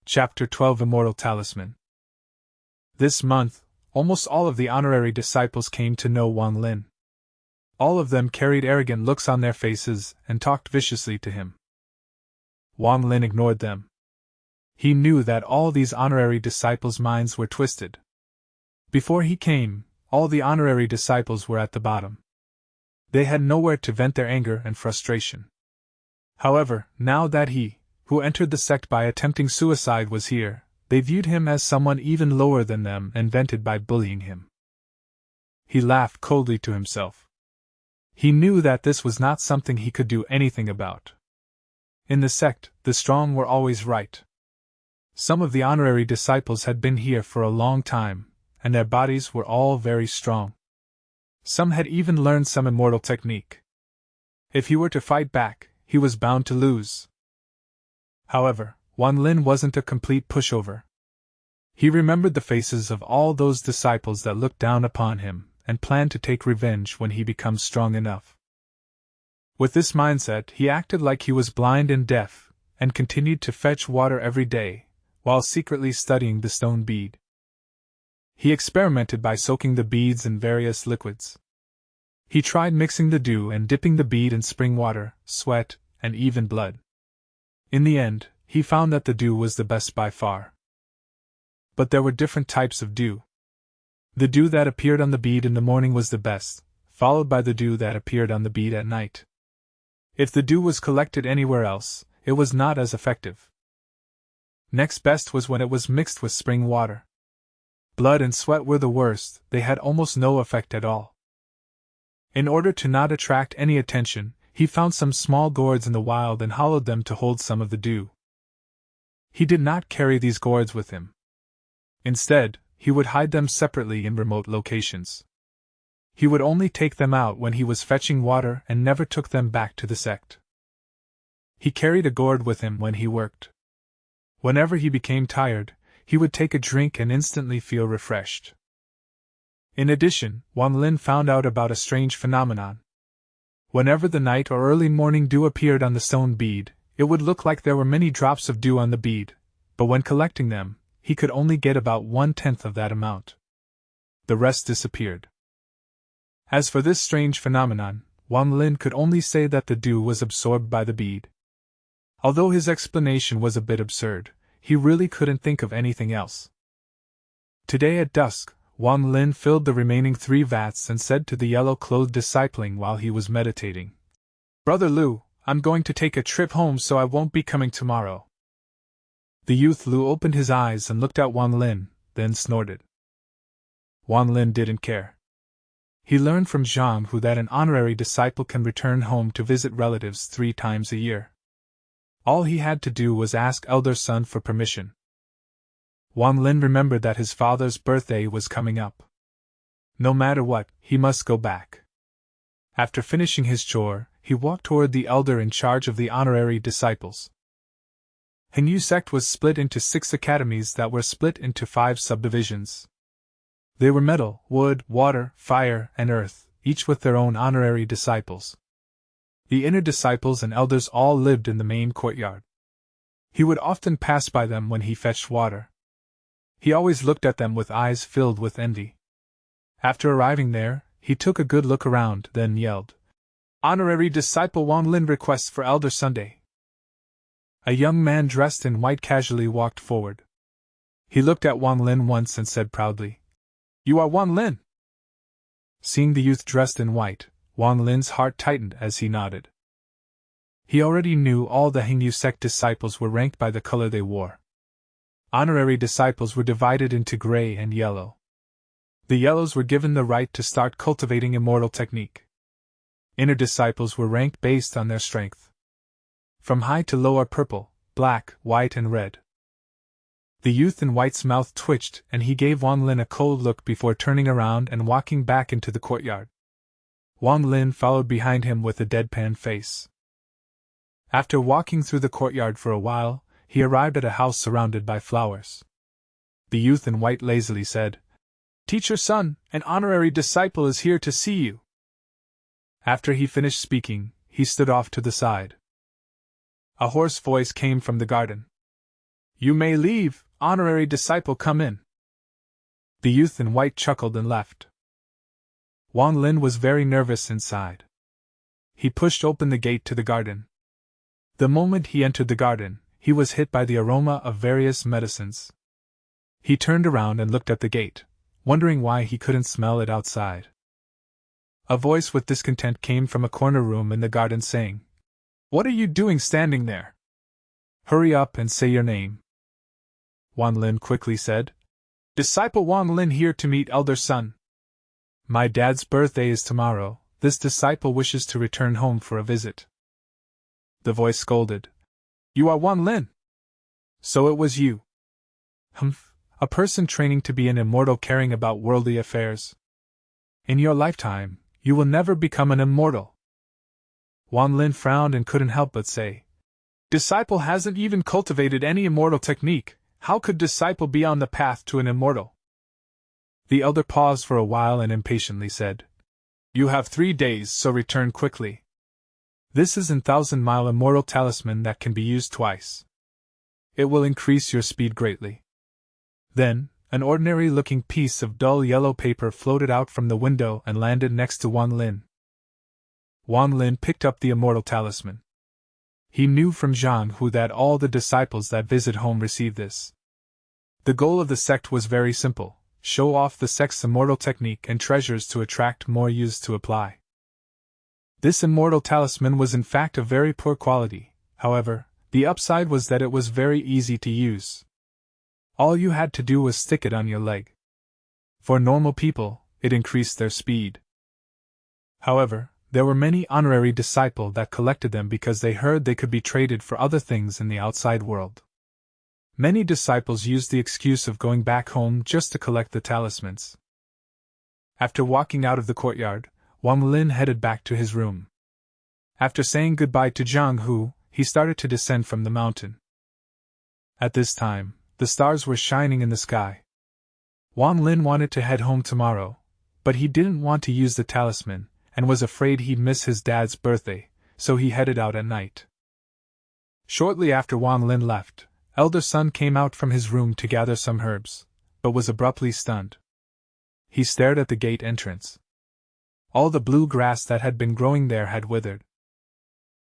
Chapter 12 Immortal Talisman. This month, almost all of the honorary disciples came to know Wan Lin. All of them carried arrogant looks on their faces and talked viciously to him. Wan Lin ignored them. He knew that all these honorary disciples' minds were twisted. Before he came, all the honorary disciples were at the bottom. They had nowhere to vent their anger and frustration. However, now that he, who entered the sect by attempting suicide, was here, they viewed him as someone even lower than them and vented by bullying him. He laughed coldly to himself. He knew that this was not something he could do anything about. In the sect, the strong were always right. Some of the honorary disciples had been here for a long time, and their bodies were all very strong. Some had even learned some immortal technique. If he were to fight back, he was bound to lose. However, Wan Lin wasn't a complete pushover. He remembered the faces of all those disciples that looked down upon him, and planned to take revenge when he becomes strong enough. With this mindset, he acted like he was blind and deaf, and continued to fetch water every day, while secretly studying the stone bead. He experimented by soaking the beads in various liquids. He tried mixing the dew and dipping the bead in spring water, sweat, and even blood. In the end, he found that the dew was the best by far. But there were different types of dew. The dew that appeared on the bead in the morning was the best, followed by the dew that appeared on the bead at night. If the dew was collected anywhere else, it was not as effective. Next best was when it was mixed with spring water. Blood and sweat were the worst, they had almost no effect at all. In order to not attract any attention, he found some small gourds in the wild and hollowed them to hold some of the dew. He did not carry these gourds with him. Instead, he would hide them separately in remote locations. He would only take them out when he was fetching water and never took them back to the sect. He carried a gourd with him when he worked. Whenever he became tired, he would take a drink and instantly feel refreshed. In addition, Wan Lin found out about a strange phenomenon. Whenever the night or early morning dew appeared on the stone bead, it would look like there were many drops of dew on the bead, but when collecting them, he could only get about 1/10 of that amount. The rest disappeared. As for this strange phenomenon, Wan Lin could only say that the dew was absorbed by the bead. Although his explanation was a bit absurd, he really couldn't think of anything else. Today at dusk, Wan Lin filled the remaining 3 vats and said to the yellow-clothed discipling while he was meditating, "Brother Lu, I'm going to take a trip home, so I won't be coming tomorrow." The youth Lu opened his eyes and looked at Wan Lin, then snorted. Wan Lin didn't care. He learned from Zhang Hu that an honorary disciple can return home to visit relatives 3 times a year. All he had to do was ask elder son for permission. Wan Lin remembered that his father's birthday was coming up. No matter what, he must go back. After finishing his chore, he walked toward the elder in charge of the honorary disciples. Hengyu sect was split into 6 academies that were split into 5 subdivisions. They were metal, wood, water, fire, and earth, each with their own honorary disciples. The inner disciples and elders all lived in the main courtyard. He would often pass by them when he fetched water. He always looked at them with eyes filled with envy. After arriving there, he took a good look around, then yelled, "Honorary disciple Wan Lin requests for Elder Sunday." A young man dressed in white casually walked forward. He looked at Wan Lin once and said proudly, "You are Wan Lin." Seeing the youth dressed in white, Wan Lin's heart tightened as he nodded. He already knew all the Hengyu sect disciples were ranked by the color they wore. Honorary disciples were divided into gray and yellow. The yellows were given the right to start cultivating immortal technique. Inner disciples were ranked based on their strength. From high to low are purple, black, white, and red. The youth in white's mouth twitched, and he gave Wan Lin a cold look before turning around and walking back into the courtyard. Wan Lin followed behind him with a deadpan face. After walking through the courtyard for a while, he arrived at a house surrounded by flowers. The youth in white lazily said, "Teacher son, an honorary disciple is here to see you." After he finished speaking, he stood off to the side. A hoarse voice came from the garden. You may leave, honorary disciple, come in. The youth in white chuckled and left. Wan Lin was very nervous inside. He pushed open the gate to the garden. The moment he entered the garden, he was hit by the aroma of various medicines. He turned around and looked at the gate, wondering why he couldn't smell it outside. A voice with discontent came from a corner room in the garden saying, "What are you doing standing there? Hurry up and say your name." Wan Lin quickly said, "Disciple Wan Lin here to meet elder son. My dad's birthday is tomorrow, this disciple wishes to return home for a visit." The voice scolded, "You are Wan Lin? So it was you. Humph, a person training to be an immortal caring about worldly affairs. In your lifetime, you will never become an immortal." Wan Lin frowned and couldn't help but say, "Disciple hasn't even cultivated any immortal technique, how could disciple be on the path to an immortal?" The elder paused for a while and impatiently said, "You have 3 days, so return quickly. This is a 1,000-mile immortal talisman that can be used twice. It will increase your speed greatly." Then, an ordinary-looking piece of dull yellow paper floated out from the window and landed next to Wan Lin. Wan Lin picked up the immortal talisman. He knew from Zhang Hu that all the disciples that visit home receive this. The goal of the sect was very simple: show off the sect's immortal technique and treasures to attract more youths to apply. This immortal talisman was in fact of very poor quality, however, the upside was that it was very easy to use. All you had to do was stick it on your leg. For normal people, it increased their speed. However, there were many honorary disciples that collected them because they heard they could be traded for other things in the outside world. Many disciples used the excuse of going back home just to collect the talismans. After walking out of the courtyard, Wan Lin headed back to his room. After saying goodbye to Zhang Hu, he started to descend from the mountain. At this time, the stars were shining in the sky. Wan Lin wanted to head home tomorrow, but he didn't want to use the talisman, and was afraid he'd miss his dad's birthday, so he headed out at night. Shortly after Wan Lin left, elder son came out from his room to gather some herbs, but was abruptly stunned. He stared at the gate entrance. All the blue grass that had been growing there had withered.